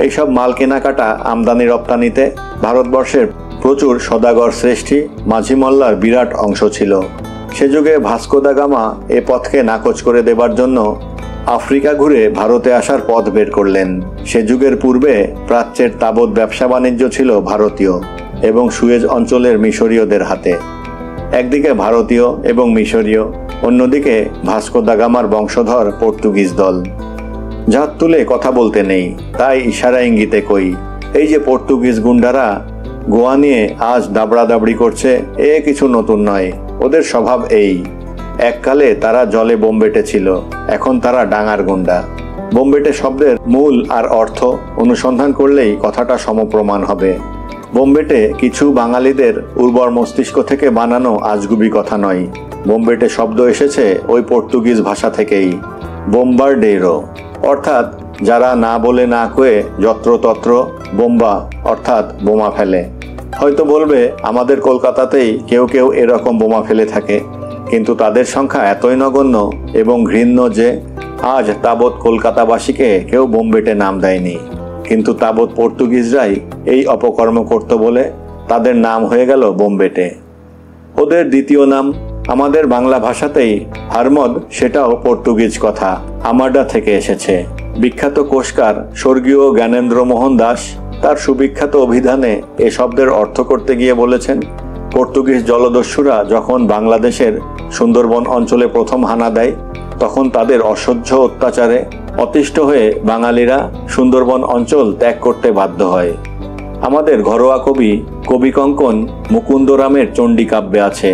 এইসব মাল কেনাকাটা, আমদানি রপ্তানিতে ভারতবর্ষের প্রচুর সদাগর শ্রেষ্ঠী মাঝি মোল্লার বিরাট অংশ ছিল। সে যুগে ভাস্কো দা গামা এ পথকে নাকচ করে দেবার জন্য আফ্রিকা ঘুরে ভারতে আসার পথ বের করলেন। সে যুগের পূর্বে প্রাচ্যের তাবৎ ব্যবসা বাণিজ্য ছিল ভারতীয় এবং সুয়েজ অঞ্চলের মিশরীয়দের হাতে। একদিকে ভারতীয় এবং মিশরীয়, অন্যদিকে ভাস্কো দা গামার বংশধর পর্তুগিজ দল। জাত তুলে কথা বলতে নেই, তাই ইশারা ইঙ্গিতে কই, এই যে পর্তুগিজ গুন্ডারা গোয়া নিয়ে আজ দাবড়াদাবড়ি করছে, এ কিছু নতুন নয়। ওদের স্বভাব এই। এককালে তারা জলে বোমবেটে ছিল, এখন তারা ডাঙার গুন্ডা। বোমবেটে শব্দের মূল আর অর্থ অনুসন্ধান করলেই কথাটা সমপ্রমাণ হবে। বোমবেটে কিছু বাঙালিদের উর্বর মস্তিষ্ক থেকে বানানো আজগুবি কথা নয়। বোমবেটে শব্দ এসেছে ওই পর্তুগিজ ভাষা থেকেই, বোম্বারডেইরো, অর্থাৎ যারা না বলে না কয়ে যত্রতত্র বোম্বা অর্থাৎ বোমা ফেলে। হয়তো বলবে আমাদের কলকাতাতেই কেউ কেউ এরকম বোমা ফেলে থাকে, কিন্তু তাদের সংখ্যা এতই নগণ্য এবং ঘৃণ্য যে আজ তাবৎ কলকাতাবাসীকে কেউ বোমবেটে নাম দেয়নি। কিন্তু তাবৎ পর্তুগিজরাই এই অপকর্ম করত বলে তাদের নাম হয়ে গেল বোমবেটে। ওদের দ্বিতীয় নাম আমাদের বাংলা ভাষাতেই হারমদ, সেটাও পর্তুগিজ কথা, আমাডা থেকে এসেছে। বিখ্যাত কোষকার স্বর্গীয় জ্ঞানেন্দ্র মোহন দাস তার সুবিখ্যাত অভিধানে এ শব্দের অর্থ করতে গিয়ে বলেছেন, পর্তুগিজ জলদস্যুরা যখন বাংলাদেশের সুন্দরবন অঞ্চলে প্রথম হানা দেয়, তখন তাদের অসহ্য অত্যাচারে অতিষ্ঠ হয়ে বাঙালিরা সুন্দরবন অঞ্চল ত্যাগ করতে বাধ্য হয়। আমাদের ঘরোয়া কবি কঙ্কন মুকুন্দরামের চণ্ডী কাব্যে আছে,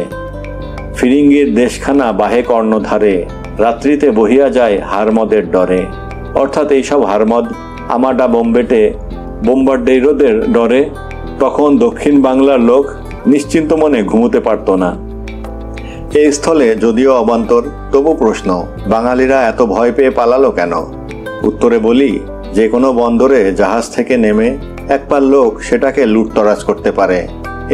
ফিরিঙ্গির দেশখানা বাহে কর্ণধারে, রাত্রিতে বহিয়া যায় হারমদের ডরে। অর্থাৎ এইসব হারমদ, আমাডা, বোমবেটে, বোম্বারডেইরোদের ডরে তখন দক্ষিণ বাংলার লোক নিশ্চিন্ত মনে ঘুমোতে পারত না। এই স্থলে যদিও অবান্তর, তবু প্রশ্ন, বাঙালিরা এত ভয় পেয়ে পালালো কেন? উত্তরে বলি, যে কোনো বন্দরে জাহাজ থেকে নেমে একপাল লোক সেটাকে লুটতরাজ করতে পারে।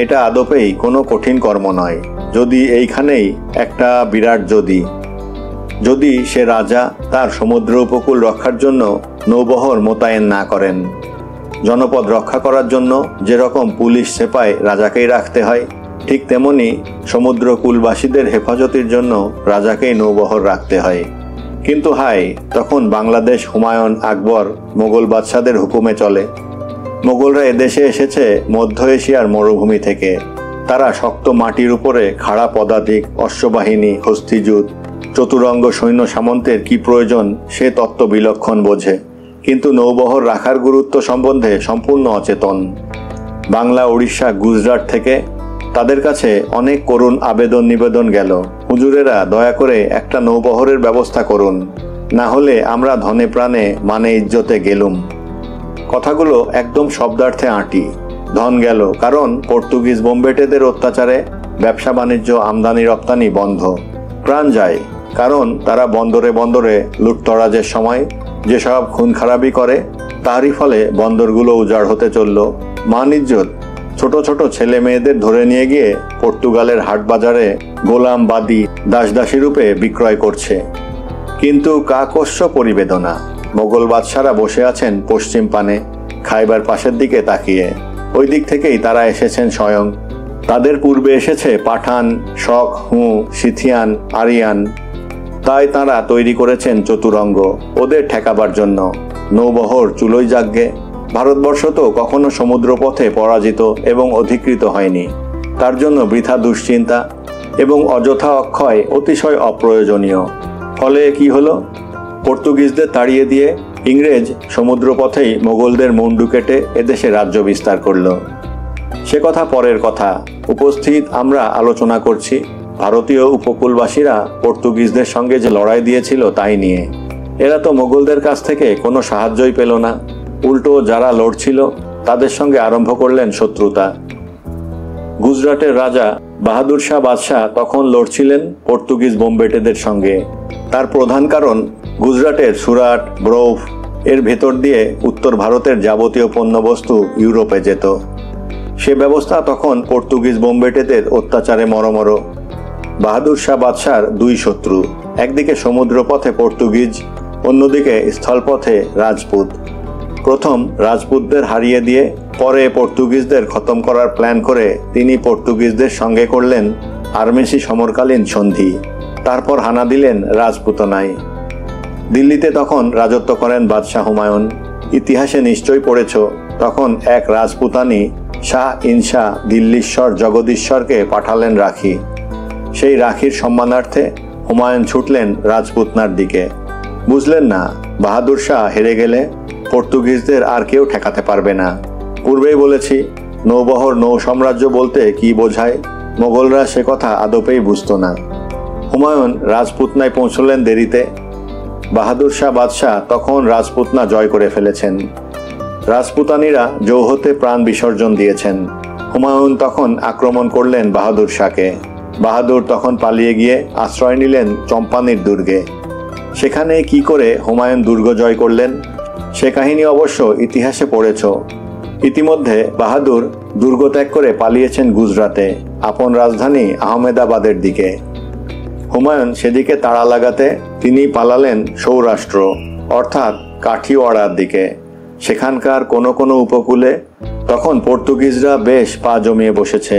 এটা আদপেই কোনো কঠিন কর্ম নয়, যদি এইখানেই একটা বিরাট যদি সে রাজা তার সমুদ্র উপকূল রক্ষার জন্য নৌবহর মোতায়েন না করেন। জনপদ রক্ষা করার জন্য যেরকম পুলিশ সেপাই রাজাকেই রাখতে হয়, ঠিক তেমনি সমুদ্রকূলবাসীদের হেফাজতের জন্য রাজাকেই নৌবহর রাখতে হয়। কিন্তু হায়, তখন বাংলাদেশ হুমায়ুন, আকবর, মোগল বাদশাদের হুকুমে চলে। মোগলরা এদেশে এসেছে মধ্য এশিয়ার মরুভূমি থেকে। তারা শক্ত মাটির উপরে খাড়া পদাতিক, অশ্ববাহিনী, হস্তিযুদ্ধ, চতুরঙ্গ সৈন্য সামন্তের কি প্রয়োজন সে তত্ত্ব বিলক্ষণ বোঝে, কিন্তু নৌবহর রাখার গুরুত্ব সম্বন্ধে সম্পূর্ণ অচেতন। বাংলা, উড়িষ্যা, গুজরাট থেকে তাদের কাছে অনেক করুণ আবেদন নিবেদন গেল, হুজুরেরা দয়া করে একটা নৌবহরের ব্যবস্থা করুন, না হলে আমরা ধনে প্রাণে মানে ইজ্জতে গেলুম। কথাগুলো একদম শব্দার্থে আঁটি। ধন গেল কারণ পর্তুগিজ বোমবেটেদের অত্যাচারে ব্যবসা বাণিজ্য, আমদানি রপ্তানি বন্ধ। প্রাণ যায় কারণ তারা বন্দরে বন্দরে লুটতরাজের সময় যেসব খুন খারাপি করে, তারই ফলে বন্দরগুলো উজাড় হতে চলল। মান ইজ্জত ছোট ছোট ছেলে মেয়েদের ধরে নিয়ে গিয়ে পর্তুগালের হাটবাজারে গোলাম বাদী দাসদাসী রূপে বিক্রয় করছে। কিন্তু কাকস্য পরিবেদনা, মোগল বাদশারা বসে আছেন পশ্চিম পানে খাইবার পাশের দিকে তাকিয়ে। ওই দিক থেকেই তারা এসেছেন স্বয়ং। তাদের পূর্বে এসেছে পাঠান, শক, হু, সিথিয়ান, আরিয়ান। তাই তারা তৈরি করেছেন চতুরঙ্গ ওদের ঠেকাবার জন্য। নৌবহর চুলোই যাগ্যে। ভারতবর্ষ তো কখনো সমুদ্রপথে পরাজিত এবং অধিকৃত হয়নি। তার জন্য বৃথা দুশ্চিন্তা এবং অযথা অক্ষয় অতিশয় অপ্রয়োজনীয়। ফলে কি হলো? পর্তুগিজদের তাড়িয়ে দিয়ে ইংরেজ সমুদ্রপথেই মোগলদের মুন্ডু কেটে এদেশে রাজ্য বিস্তার করল। সে কথা পরের কথা। উপস্থিত আমরা আলোচনা করছি ভারতীয় উপকূলবাসীরা পর্তুগিজদের সঙ্গে যে লড়াই দিয়েছিল তাই নিয়ে। এরা তো মোগলদের কাছ থেকে কোনো সাহায্যই পেল না। উল্টো যারা লড়ছিল তাদের সঙ্গে আরম্ভ করলেন শত্রুতা। গুজরাটের রাজা বাহাদুর শাহ বাদশাহ তখন লড়ছিলেন পর্তুগিজ বোম্বেটেদের সঙ্গে। তার প্রধান কারণ গুজরাটের সুরাট, ব্রৌফ এর ভেতর দিয়ে উত্তর ভারতের যাবতীয় পণ্যবস্তু ইউরোপে যেত। সে ব্যবস্থা তখন পর্তুগিজ বোম্বেটেদের অত্যাচারে মরমর। বাহাদুর শাহ বাদশার দুই শত্রু, একদিকে সমুদ্রপথে পর্তুগিজ, অন্যদিকে স্থলপথে রাজপুত। প্রথম রাজপুতদের হারিয়ে দিয়ে পরে পর্তুগিজদের খতম করার প্ল্যান করে তিনি পর্তুগিজদের সঙ্গে করলেন আর্মেসি সমরকালীন সন্ধি। তারপর হানা দিলেন রাজপুতনায়। দিল্লিতে তখন রাজত্ব করেন বাদশাহ হুমায়ুন। ইতিহাসে নিশ্চয়ই পড়েছ, তখন এক রাজপুতানি শাহ ইনশা দিল্লীশ্বর জগদীশ্বরকে পাঠালেন রাখি। সেই রাখির সম্মানার্থে হুমায়ুন ছুটলেন রাজপুতনার দিকে। বুঝলেন না, বাহাদুর শাহ হেরে গেলে পর্তুগিজদের আর কেউ ঠেকাতে পারবে না। পূর্বেই বলেছি, নৌবহর নৌ সাম্রাজ্য বলতে কি বোঝায় মোগলরা সে কথা আদপেই বুঝত না। হুমায়ুন রাজপুতনায় পৌঁছলেন দেরিতে। বাহাদুর শাহ বাদশাহ তখন রাজপুতনা জয় করে ফেলেছেন। রাজপুতানিরা যৌহতে প্রাণ বিসর্জন দিয়েছেন। হুমায়ুন তখন আক্রমণ করলেন বাহাদুর শাহকে। বাহাদুর তখন পালিয়ে গিয়ে আশ্রয় নিলেন চম্পানির দুর্গে। সেখানে কি করে হুমায়ুন দুর্গ জয় করলেন সে কাহিনী অবশ্য ইতিহাসে পড়েছ। ইতিমধ্যে বাহাদুর দুর্গ ত্যাগ করে পালিয়েছেন গুজরাটে, আপন রাজধানী আহমেদাবাদের দিকে। হুমায়ুন সেদিকে তাড়া লাগাতে তিনি পালালেন সৌরাষ্ট্র অর্থাৎ কাঠিওয়াড়ার দিকে। সেখানকার কোনো কোনো উপকূলে তখন পর্তুগিজরা বেশ পা জমিয়ে বসেছে।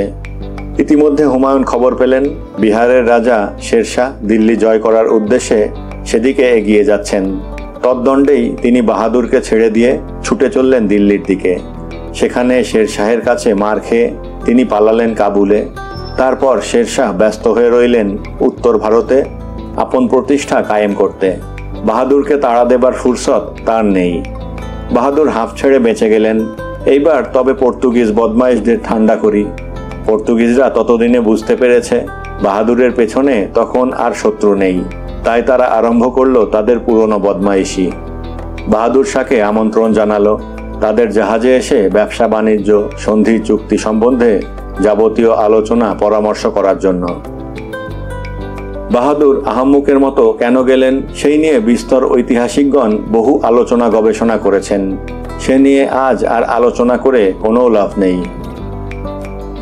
ইতিমধ্যে হুমায়ুন খবর পেলেন বিহারের রাজা শেরশাহ দিল্লি জয় করার উদ্দেশ্যে সেদিকে এগিয়ে যাচ্ছেন। তদ্দণ্ডেই তিনি বাহাদুরকে ছেড়ে দিয়ে ছুটে চললেন দিল্লির দিকে। সেখানে শেরশাহের কাছে মার খেয়ে তিনি পালালেন কাবুলে। তারপর শেরশাহ ব্যস্ত হয়ে রইলেন উত্তর ভারতে আপন প্রতিষ্ঠা কায়েম করতে। বাহাদুরকে তাড়া দেবার ফুরসত তার নেই। বাহাদুর হাঁফ ছেড়ে বেঁচে গেলেন। এইবার তবে পর্তুগিজ বদমাইশদের ঠান্ডা করি। পর্তুগিজরা ততদিনে বুঝতে পেরেছে বাহাদুরের পেছনে তখন আর শত্রু নেই। তাই তারা আরম্ভ করলো তাদের পুরনো বদমাইশি। বাহাদুর শাহকে আমন্ত্রণ জানালো তাদের জাহাজে এসে ব্যবসা বাণিজ্য সন্ধি চুক্তি সম্বন্ধে যাবতীয় আলোচনা পরামর্শ করার জন্য। বাহাদুর আহম্মুকের মতো কেন গেলেন সেই নিয়ে বিস্তর ঐতিহাসিকগণ বহু আলোচনা গবেষণা করেছেন। সে নিয়ে আজ আর আলোচনা করে কোনো লাভ নেই।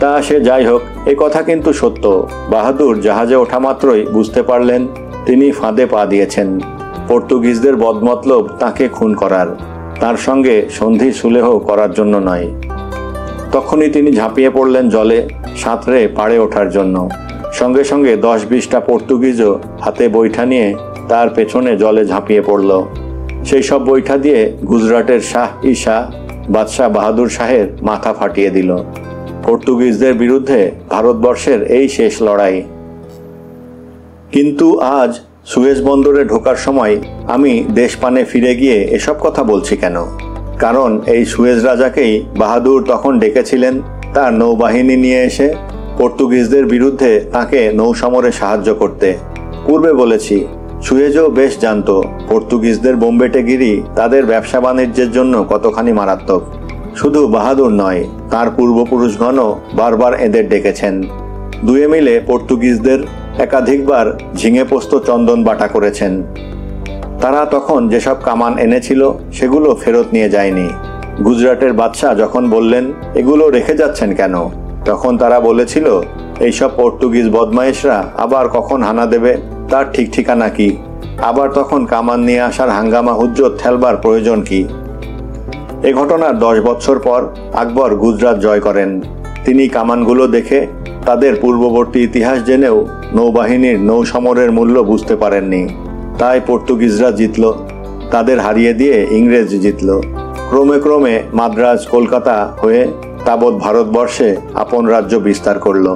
তা সে যাই হোক, এ কথা কিন্তু সত্য, বাহাদুর জাহাজে ওঠা মাত্রই বুঝতে পারলেন তিনি ফাঁদে পা দিয়েছেন। পর্তুগিজদের বদমতলব তাকে খুন করার, তার সঙ্গে সন্ধি সুলেহ করার জন্য নয়। তখনই তিনি ঝাঁপিয়ে পড়লেন জলে সাঁতরে পাড়ে ওঠার জন্য। সঙ্গে সঙ্গে 10-20টা পর্তুগিজও হাতে বৈঠা নিয়ে তার পেছনে জলে ঝাঁপিয়ে পড়ল। সেই সব বৈঠা দিয়ে গুজরাটের শাহ ঈশা বাদশাহ বাহাদুর শাহের মাথা ফাটিয়ে দিল। পর্তুগিজদের বিরুদ্ধে ভারতবর্ষের এই শেষ লড়াই। কিন্তু আজ সুয়েজ বন্দরে ঢোকার সময় আমি দেশপানে ফিরে গিয়ে এসব কথা বলছি কেন? কারণ এই সুয়েজ রাজাকেই বাহাদুর তখন ডেকেছিলেন তার নৌবাহিনী নিয়ে এসে পর্তুগিজদের বিরুদ্ধে তাকে নৌসমরে সাহায্য করতে। পূর্বে বলেছি, সুয়েজও বেশ জানত পর্তুগিজদের বোম্বেটেগিরি তাদের ব্যবসা বাণিজ্যের জন্য কতখানি মারাত্মক। শুধু বাহাদুর নয়, তার পূর্বপুরুষগণও বারবার এদের ডেকেছেন। দুয়ে মিলে পর্তুগিজদের একাধিকবার ঝিঙে পোস্ত চন্দন বাটা করেছেন। তারা তখন যেসব কামান এনেছিল সেগুলো ফেরত নিয়ে যায়নি। গুজরাটের বাদশাহ যখন বললেন, এগুলো রেখে যাচ্ছেন কেন, তখন তারা বলেছিল, এইসব পর্তুগিজ বদমাইশরা আবার কখন হানা দেবে তার ঠিক ঠিকানা কি, আবার তখন কামান নিয়ে আসার হাঙ্গামা হুজ্জত ঠেলবার প্রয়োজন কি। এ ঘটনার 10 বছর পর আকবর গুজরাট জয় করেন। তিনি কামানগুলো দেখে তাদের পূর্ববর্তী ইতিহাস জেনেও নৌবাহিনীর নৌসমরের মূল্য বুঝতে পারেননি। তাই পর্তুগিজরা জিতল, তাদের হারিয়ে দিয়ে ইংরেজ জিতল। ক্রমে ক্রমে মাদ্রাজ কলকাতা হয়ে তাবৎ ভারতবর্ষে আপন রাজ্য বিস্তার করল।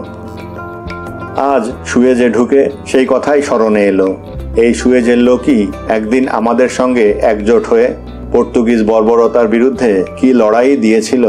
আজ সুয়েজে ঢুকে সেই কথাই স্মরণে এলো। এই সুয়েজের লোকই একদিন আমাদের সঙ্গে একজোট হয়ে পর্তুগিজ বর্বরতার বিরুদ্ধে কি লড়াই দিয়েছিল